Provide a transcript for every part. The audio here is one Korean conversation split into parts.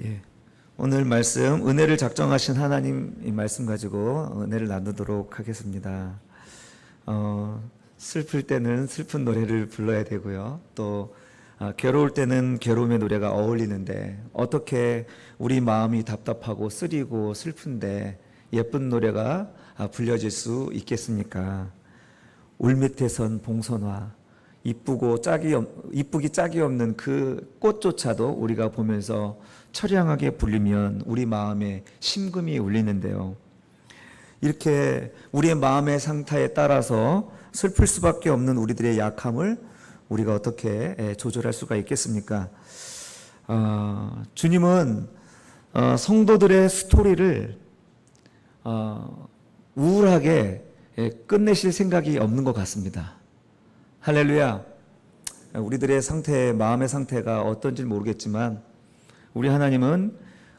예. 오늘 말씀 은혜를 작정하신 하나님 이 말씀 가지고 은혜를 나누도록 하겠습니다. 슬플 때는 슬픈 노래를 불러야 되고요. 또 괴로울 때는 괴로움의 노래가 어울리는데 어떻게 우리 마음이 답답하고 쓰리고 슬픈데 예쁜 노래가 불려질 수 있겠습니까? 울밑에선 봉선화, 이쁘기 짝이 없는 그 꽃조차도 우리가 보면서 처량하게 불리면 우리 마음에 심금이 울리는데요. 이렇게 우리의 마음의 상태에 따라서 슬플 수밖에 없는 우리들의 약함을 우리가 어떻게 조절할 수가 있겠습니까? 주님은 성도들의 스토리를 우울하게 끝내실 생각이 없는 것 같습니다. 할렐루야. 우리들의 상태, 마음의 상태가 어떤지 모르겠지만 우리 하나님은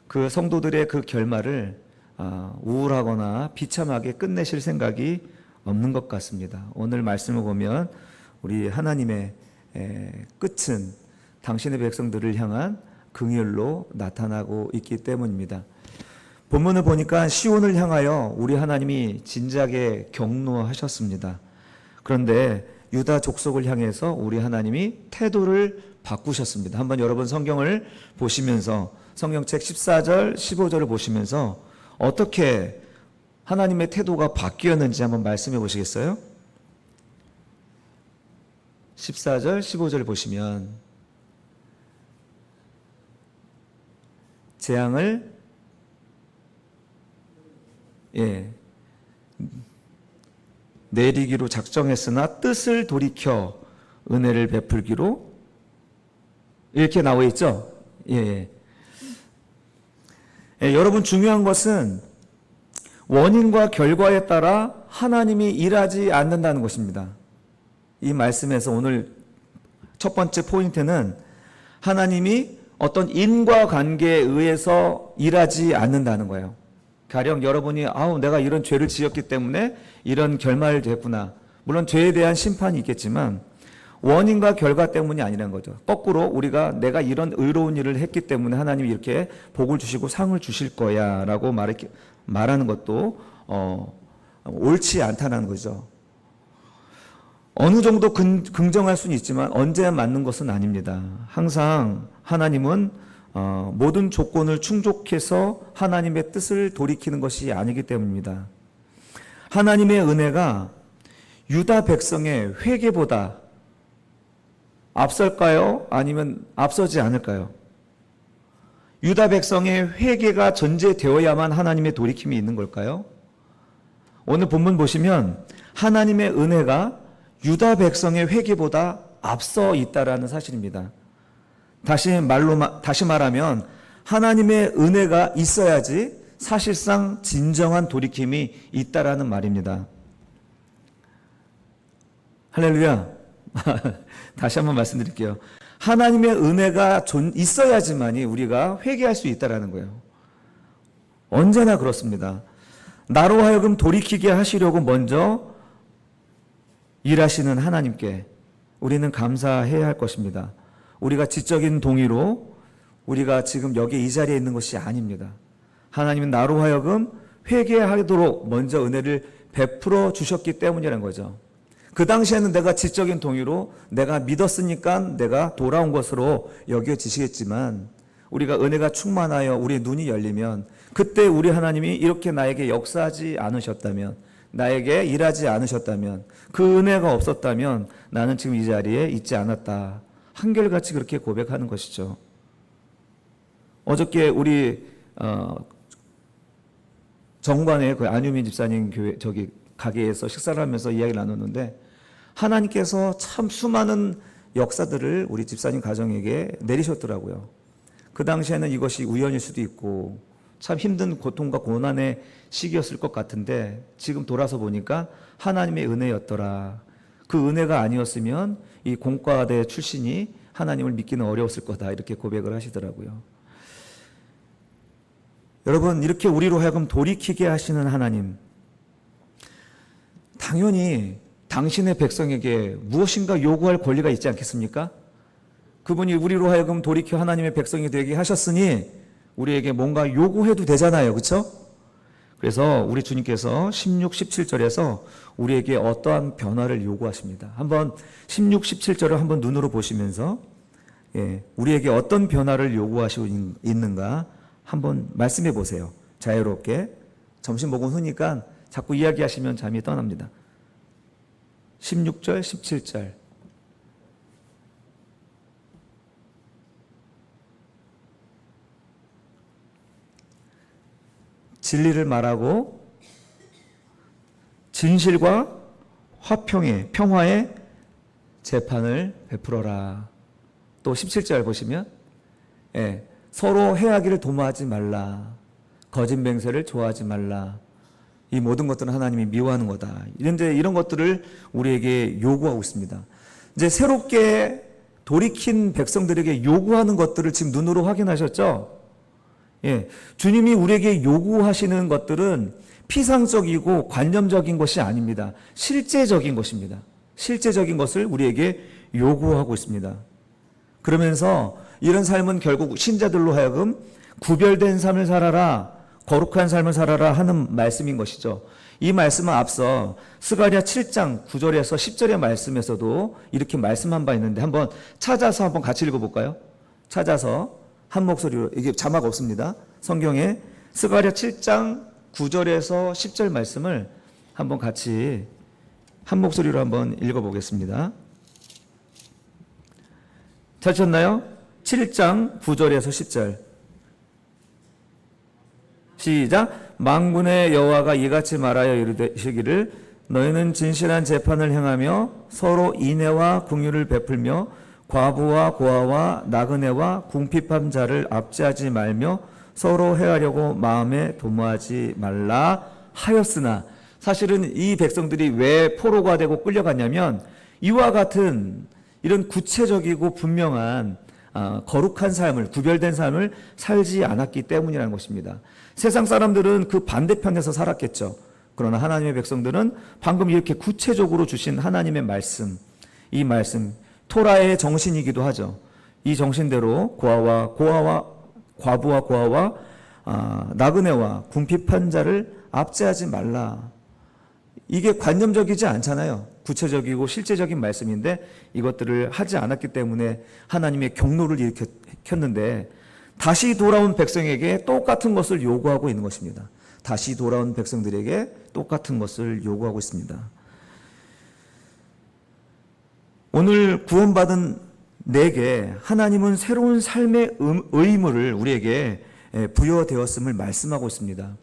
그 성도들의 그 결말을 우울하거나 비참하게 끝내실 생각이 없는 것 같습니다. 오늘 말씀을 보면 우리 하나님의 끝은 당신의 백성들을 향한 긍휼로 나타나고 있기 때문입니다. 본문을 보니까 시온을 향하여 우리 하나님이 진작에 경노하셨습니다. 그런데 유다 족속을 향해서 우리 하나님이 태도를 바꾸셨습니다. 한번 여러분 성경을 보시면서 성경책 14절, 15절을 보시면서 어떻게 하나님의 태도가 바뀌었는지 한번 말씀해 보시겠어요? 14절, 15절을 보시면 재앙을 내리기로 작정했으나 뜻을 돌이켜 은혜를 베풀기로 이렇게 나와 있죠. 여러분 중요한 것은 원인과 결과에 따라 하나님이 일하지 않는다는 것입니다. 이 말씀에서 오늘 첫 번째 포인트는 하나님이 어떤 인과관계에 의해서 일하지 않는다는 거예요. 가령 여러분이 내가 이런 죄를 지었기 때문에 이런 결말을 됐구나. 물론 죄에 대한 심판이 있겠지만 원인과 결과 때문이 아니라는 거죠. 거꾸로 우리가 내가 이런 의로운 일을 했기 때문에 하나님이 이렇게 복을 주시고 상을 주실 거야 라고 말하는 것도 옳지 않다는 거죠. 어느 정도 긍정할 수는 있지만 언제 맞는 것은 아닙니다. 항상 하나님은 모든 조건을 충족해서 하나님의 뜻을 돌이키는 것이 아니기 때문입니다. 하나님의 은혜가 유다 백성의 회개보다 앞설까요? 아니면 앞서지 않을까요? 유다 백성의 회개가 전제되어야만 하나님의 돌이킴이 있는 걸까요? 오늘 본문 보시면 하나님의 은혜가 유다 백성의 회개보다 앞서 있다라는 사실입니다. 다시 말하면 하나님의 은혜가 있어야지 사실상 진정한 돌이킴이 있다라는 말입니다. 할렐루야. 다시 한번 말씀드릴게요. 하나님의 은혜가 있어야지만이 우리가 회개할 수 있다라는 거예요. 언제나 그렇습니다. 나로 하여금 돌이키게 하시려고 먼저 일하시는 하나님께 우리는 감사해야 할 것입니다. 우리가 지적인 동의로 우리가 지금 여기 이 자리에 있는 것이 아닙니다. 하나님은 나로 하여금 회개하도록 먼저 은혜를 베풀어 주셨기 때문이라는 거죠. 그 당시에는 내가 지적인 동의로 내가 믿었으니까 내가 돌아온 것으로 여겨지시겠지만 우리가 은혜가 충만하여 우리의 눈이 열리면 그때 우리 하나님이 이렇게 나에게 역사하지 않으셨다면 나에게 일하지 않으셨다면 그 은혜가 없었다면 나는 지금 이 자리에 있지 않았다. 한결같이 그렇게 고백하는 것이죠. 어저께 우리 정관의 그 안유민 집사님 교회 가게에서 식사를 하면서 이야기를 나눴는데 하나님께서 참 수많은 역사들을 우리 집사님 가정에게 내리셨더라고요. 그 당시에는 이것이 우연일 수도 있고 참 힘든 고통과 고난의 시기였을 것 같은데 지금 돌아서 보니까 하나님의 은혜였더라. 그 은혜가 아니었으면 이 공과대 출신이 하나님을 믿기는 어려웠을 거다 이렇게 고백을 하시더라고요. 여러분 이렇게 우리로 하여금 돌이키게 하시는 하나님 당연히 당신의 백성에게 무엇인가 요구할 권리가 있지 않겠습니까? 그분이 우리로 하여금 돌이켜 하나님의 백성이 되게 하셨으니 우리에게 뭔가 요구해도 되잖아요. 그렇죠? 그래서 우리 주님께서 16, 17절에서 우리에게 어떠한 변화를 요구하십니다. 한번 16, 17절을 한번 눈으로 보시면서 우리에게 어떤 변화를 요구하시고 있는가 한번 말씀해 보세요. 자유롭게. 점심 먹은 후니까 자꾸 이야기하시면 잠이 떠납니다. 16절, 17절. 진리를 말하고 진실과 평화의 재판을 베풀어라. 또 17절 보시면 서로 해하기를 도모하지 말라. 거짓 맹세를 좋아하지 말라. 이 모든 것들은 하나님이 미워하는 거다. 이런 것들을 우리에게 요구하고 있습니다. 이제 새롭게 돌이킨 백성들에게 요구하는 것들을 지금 눈으로 확인하셨죠? 주님이 우리에게 요구하시는 것들은 피상적이고 관념적인 것이 아닙니다. 실제적인 것입니다. 실제적인 것을 우리에게 요구하고 있습니다. 그러면서 이런 삶은 결국 신자들로 하여금 구별된 삶을 살아라, 거룩한 삶을 살아라 하는 말씀인 것이죠. 이 말씀은 앞서 스가랴 7장 9절에서 10절의 말씀에서도 이렇게 말씀한 바 있는데 한번 찾아서 한번 같이 읽어볼까요? 찾아서 한 목소리로, 이게 자막 없습니다. 성경에 스가랴 7장 9절에서 10절 말씀을 한번 같이 한 목소리로 한번 읽어보겠습니다. 찾으셨나요? 7장 9절에서 10절. 시작. 만군의 여호와가 이같이 말하여 이르시기를 너희는 진실한 재판을 행하며 서로 인애와 긍휼을 베풀며 과부와 고아와 나그네와 궁핍한 자를 압제하지 말며 서로 해하려고 마음에 도모하지 말라 하였으나, 사실은 이 백성들이 왜 포로가 되고 끌려갔냐면 이와 같은 이런 구체적이고 분명한 거룩한 삶을, 구별된 삶을 살지 않았기 때문이라는 것입니다. 세상 사람들은 그 반대편에서 살았겠죠. 그러나 하나님의 백성들은 방금 이렇게 구체적으로 주신 하나님의 말씀, 이 말씀 토라의 정신이기도 하죠. 이 정신대로 과부와 고아와 나그네와 궁핍한 자를 압제하지 말라. 이게 관념적이지 않잖아요. 구체적이고 실제적인 말씀인데 이것들을 하지 않았기 때문에 하나님의 경로를 일으켰는데, 다시 돌아온 백성에게 똑같은 것을 요구하고 있는 것입니다. 다시 돌아온 백성들에게 똑같은 것을 요구하고 있습니다. 오늘 구원받은 내게 하나님은 새로운 삶의 의무를 우리에게 부여되었음을 말씀하고 있습니다.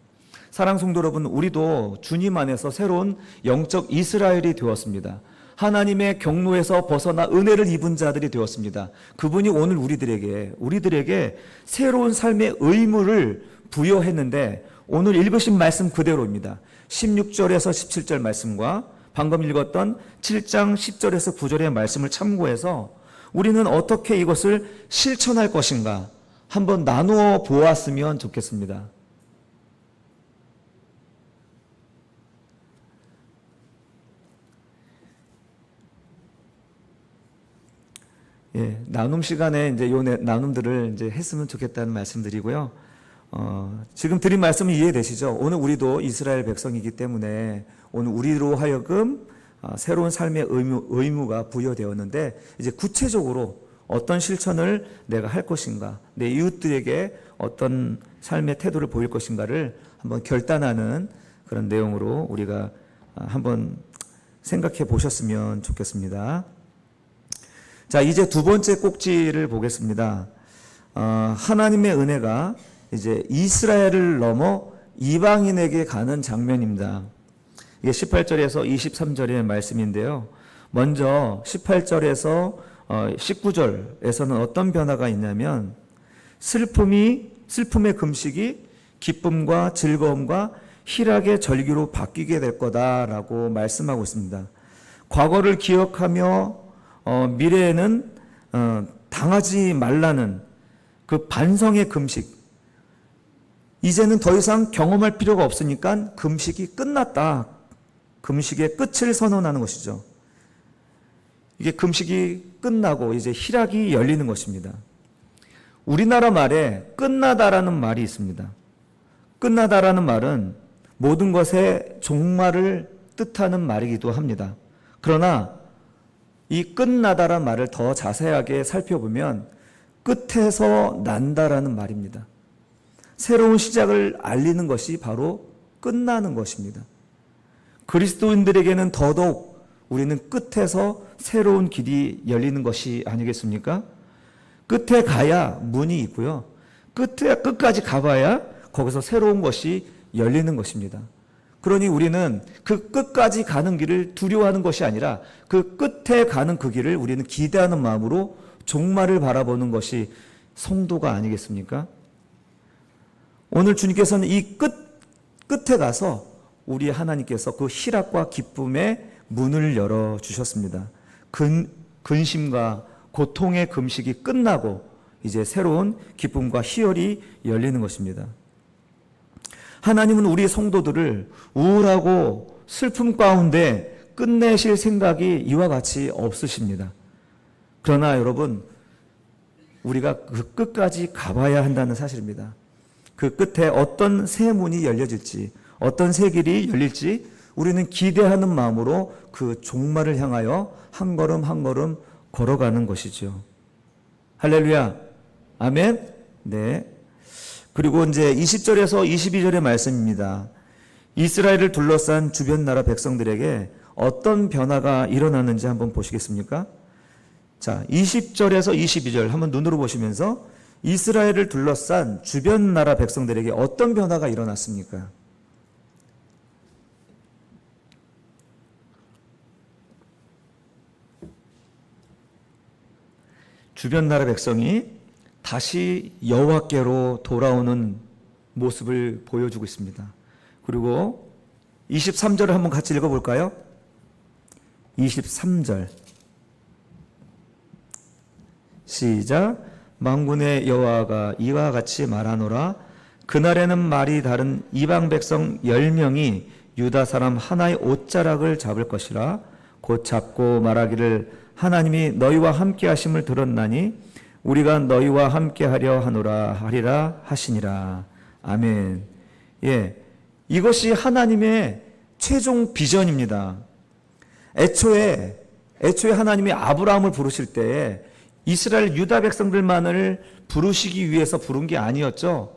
사랑 성도 여러분, 우리도 주님 안에서 새로운 영적 이스라엘이 되었습니다. 하나님의 경로에서 벗어나 은혜를 입은 자들이 되었습니다. 그분이 오늘 우리들에게 새로운 삶의 의무를 부여했는데, 오늘 읽으신 말씀 그대로입니다. 16절에서 17절 말씀과 방금 읽었던 7장 10절에서 9절의 말씀을 참고해서 우리는 어떻게 이것을 실천할 것인가 한번 나누어 보았으면 좋겠습니다. 나눔 시간에 이제 요 나눔들을 이제 했으면 좋겠다는 말씀드리고요. 지금 드린 말씀은 이해되시죠? 오늘 우리도 이스라엘 백성이기 때문에 오늘 우리로 하여금 새로운 삶의 의무가 부여되었는데, 이제 구체적으로 어떤 실천을 내가 할 것인가, 내 이웃들에게 어떤 삶의 태도를 보일 것인가를 한번 결단하는 그런 내용으로 우리가 한번 생각해 보셨으면 좋겠습니다. 자, 이제 두 번째 꼭지를 보겠습니다. 하나님의 은혜가 이제 이스라엘을 넘어 이방인에게 가는 장면입니다. 이게 18절에서 23절의 말씀인데요. 먼저 18절에서 19절에서는 어떤 변화가 있냐면 슬픔의 금식이 기쁨과 즐거움과 희락의 절기로 바뀌게 될 거다라고 말씀하고 있습니다. 과거를 기억하며 미래에는 당하지 말라는 그 반성의 금식, 이제는 더 이상 경험할 필요가 없으니까 금식이 끝났다. 금식의 끝을 선언하는 것이죠. 이게 금식이 끝나고 이제 희락이 열리는 것입니다. 우리나라 말에 끝나다라는 말이 있습니다. 끝나다라는 말은 모든 것의 종말을 뜻하는 말이기도 합니다. 그러나 이 끝나다라는 말을 더 자세하게 살펴보면 끝에서 난다라는 말입니다. 새로운 시작을 알리는 것이 바로 끝나는 것입니다. 그리스도인들에게는 더더욱 우리는 끝에서 새로운 길이 열리는 것이 아니겠습니까? 끝에 가야 문이 있고요. 끝까지 가봐야 거기서 새로운 것이 열리는 것입니다. 그러니 우리는 그 끝까지 가는 길을 두려워하는 것이 아니라 그 끝에 가는 그 길을 우리는 기대하는 마음으로 종말을 바라보는 것이 성도가 아니겠습니까? 오늘 주님께서는 이 끝에 가서 우리 하나님께서 그 희락과 기쁨의 문을 열어주셨습니다. 근심과 고통의 금식이 끝나고 이제 새로운 기쁨과 희열이 열리는 것입니다. 하나님은 우리 성도들을 우울하고 슬픔 가운데 끝내실 생각이 이와 같이 없으십니다. 그러나 여러분, 우리가 그 끝까지 가봐야 한다는 사실입니다. 그 끝에 어떤 새 문이 열려질지, 어떤 새 길이 열릴지 우리는 기대하는 마음으로 그 종말을 향하여 한 걸음 한 걸음 걸어가는 것이죠. 할렐루야. 아멘. 네. 그리고 이제 20절에서 22절의 말씀입니다. 이스라엘을 둘러싼 주변 나라 백성들에게 어떤 변화가 일어나는지 한번 보시겠습니까? 자, 20절에서 22절 한번 눈으로 보시면서 이스라엘을 둘러싼 주변 나라 백성들에게 어떤 변화가 일어났습니까? 주변 나라 백성이 다시 여호와께로 돌아오는 모습을 보여주고 있습니다. 그리고 23절을 한번 같이 읽어볼까요? 23절 시작. 만군의 여호와가 이와 같이 말하노라. 그날에는 말이 다른 이방 백성 10명이 유다 사람 하나의 옷자락을 잡을 것이라. 곧 잡고 말하기를 하나님이 너희와 함께 하심을 들었나니 우리가 너희와 함께 하려 하노라 하리라 하시니라. 아멘. 예, 이것이 하나님의 최종 비전입니다. 애초에 하나님이 아브라함을 부르실 때에 이스라엘 유다 백성들만을 부르시기 위해서 부른 게 아니었죠.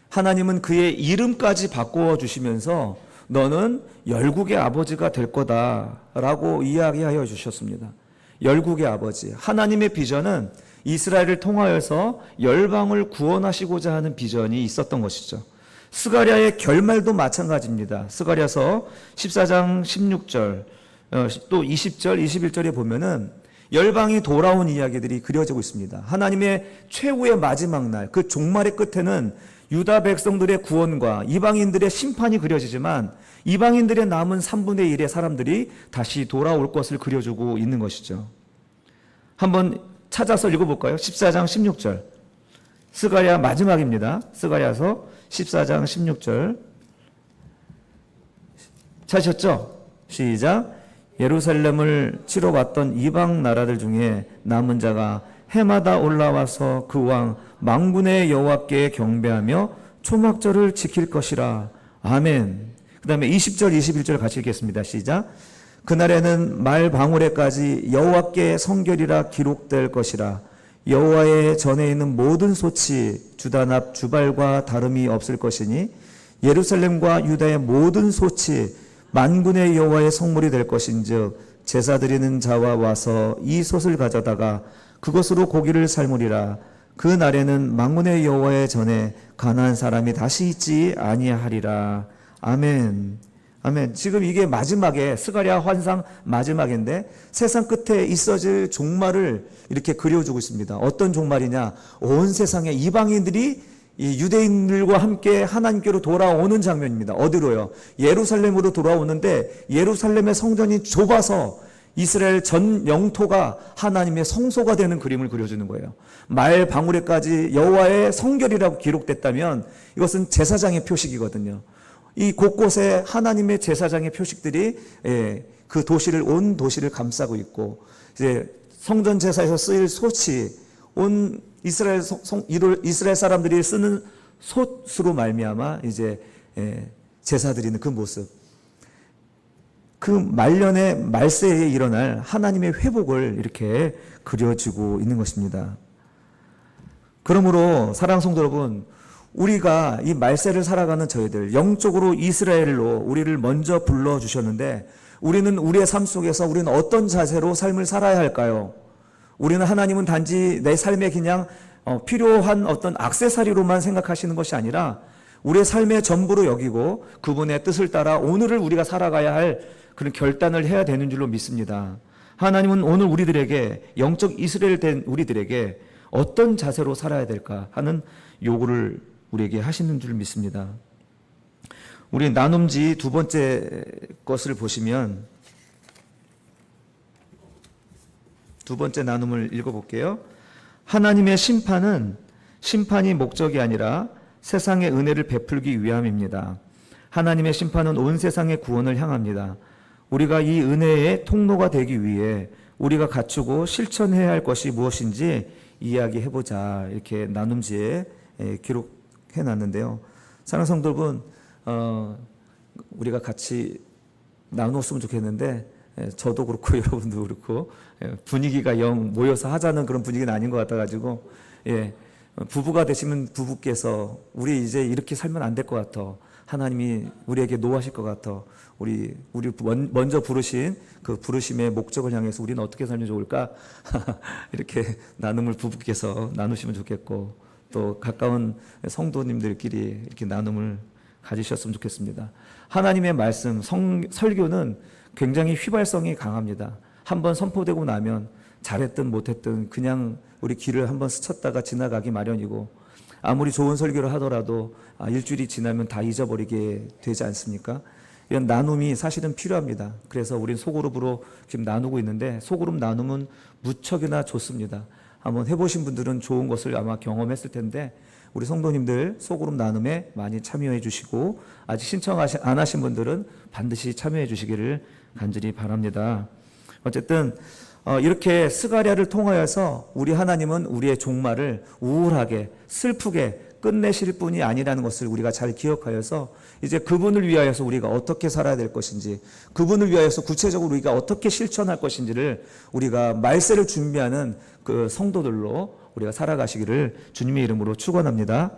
하나님은 그의 이름까지 바꾸어 주시면서 너는 열국의 아버지가 될 거다라고 이야기하여 주셨습니다. 열국의 아버지. 하나님의 비전은 이스라엘을 통하여서 열방을 구원하시고자 하는 비전이 있었던 것이죠. 스가랴의 결말도 마찬가지입니다. 스가랴서 14장 16절 또 20절 21절에 보면은 열방이 돌아온 이야기들이 그려지고 있습니다. 하나님의 최후의 마지막 날, 그 종말의 끝에는 유다 백성들의 구원과 이방인들의 심판이 그려지지만 이방인들의 남은 3분의 1의 사람들이 다시 돌아올 것을 그려주고 있는 것이죠. 한번 찾아서 읽어볼까요? 14장 16절. 스가랴 마지막입니다. 스가랴서 14장 16절. 찾으셨죠? 시작. 예루살렘을 치러 왔던 이방 나라들 중에 남은 자가 해마다 올라와서 그 왕 만군의 여호와께 경배하며 초막절을 지킬 것이라. 아멘. 그 다음에 20절 21절 같이 읽겠습니다. 시작. 그날에는 말 방울에까지 여호와께 성결이라 기록될 것이라. 여호와의 전에 있는 모든 소치 주단합 주발과 다름이 없을 것이니 예루살렘과 유다의 모든 소치 만군의 여호와의 성물이 될 것인즉 제사 드리는 자와 와서 이 솥을 가져다가 그것으로 고기를 삶으리라. 그 날에는 만군의 여호와의 전에 가나안 사람이 다시 있지 아니하리라. 아멘. 아멘. 지금 이게 마지막에 스가랴 환상 마지막인데 세상 끝에 있어질 종말을 이렇게 그려주고 있습니다. 어떤 종말이냐? 온 세상의 이방인들이 이 유대인들과 함께 하나님께로 돌아오는 장면입니다. 어디로요? 예루살렘으로 돌아오는데 예루살렘의 성전이 좁아서 이스라엘 전 영토가 하나님의 성소가 되는 그림을 그려주는 거예요. 말 방울에까지 여호와의 성결이라고 기록됐다면 이것은 제사장의 표식이거든요. 이 곳곳에 하나님의 제사장의 표식들이 그 도시를 온 도시를 감싸고 있고 이제 성전 제사에서 쓰일 솥이 온 이스라엘 사람들이 쓰는 솥으로 말미암아 이제 제사 드리는 그 모습, 그 말년의 말세에 일어날 하나님의 회복을 이렇게 그려지고 있는 것입니다. 그러므로 사랑하는 성도 여러분, 우리가 이 말세를 살아가는 저희들, 영적으로 이스라엘로 우리를 먼저 불러주셨는데 우리는 우리의 삶 속에서 우리는 어떤 자세로 삶을 살아야 할까요? 우리는 하나님은 단지 내 삶에 그냥 필요한 어떤 액세서리로만 생각하시는 것이 아니라 우리의 삶의 전부로 여기고 그분의 뜻을 따라 오늘을 우리가 살아가야 할 그런 결단을 해야 되는 줄로 믿습니다. 하나님은 오늘 우리들에게, 영적 이스라엘 된 우리들에게 어떤 자세로 살아야 될까 하는 요구를 우리에게 하시는 줄 믿습니다. 우리 나눔지 두 번째 것을 보시면, 두 번째 나눔을 읽어볼게요. 하나님의 심판이 목적이 아니라 세상의 은혜를 베풀기 위함입니다. 하나님의 심판은 온 세상의 구원을 향합니다. 우리가 이 은혜의 통로가 되기 위해 우리가 갖추고 실천해야 할 것이 무엇인지 이야기해보자, 이렇게 나눔지에 기록해놨는데요. 사랑하는 성도 여러분, 우리가 같이 나눴으면 좋겠는데 저도 그렇고 여러분도 그렇고 분위기가 영 모여서 하자는 그런 분위기는 아닌 것 같아가지고, 부부가 되시면 부부께서 우리 이제 이렇게 살면 안 될 것 같아, 하나님이 우리에게 노하실 것 같아, 우리 먼저 부르신 그 부르심의 목적을 향해서 우리는 어떻게 살면 좋을까? 이렇게 나눔을 부부께서 나누시면 좋겠고, 또 가까운 성도님들끼리 이렇게 나눔을 가지셨으면 좋겠습니다. 하나님의 말씀, 설교는 굉장히 휘발성이 강합니다. 한번 선포되고 나면 잘했든 못했든 그냥 우리 귀를 한번 스쳤다가 지나가기 마련이고, 아무리 좋은 설교를 하더라도 일주일이 지나면 다 잊어버리게 되지 않습니까? 이런 나눔이 사실은 필요합니다. 그래서 우린 소그룹으로 지금 나누고 있는데, 소그룹 나눔은 무척이나 좋습니다. 한번 해보신 분들은 좋은 것을 아마 경험했을 텐데, 우리 성도님들 소그룹 나눔에 많이 참여해 주시고, 아직 신청 안 하신 분들은 반드시 참여해 주시기를 간절히 바랍니다. 어쨌든 이렇게 스가랴를 통하여서 우리 하나님은 우리의 종말을 우울하게 슬프게 끝내실 분이 아니라는 것을 우리가 잘 기억하여서 이제 그분을 위하여서 우리가 어떻게 살아야 될 것인지, 그분을 위하여서 구체적으로 우리가 어떻게 실천할 것인지를 우리가 말세를 준비하는 그 성도들로 우리가 살아가시기를 주님의 이름으로 축원합니다.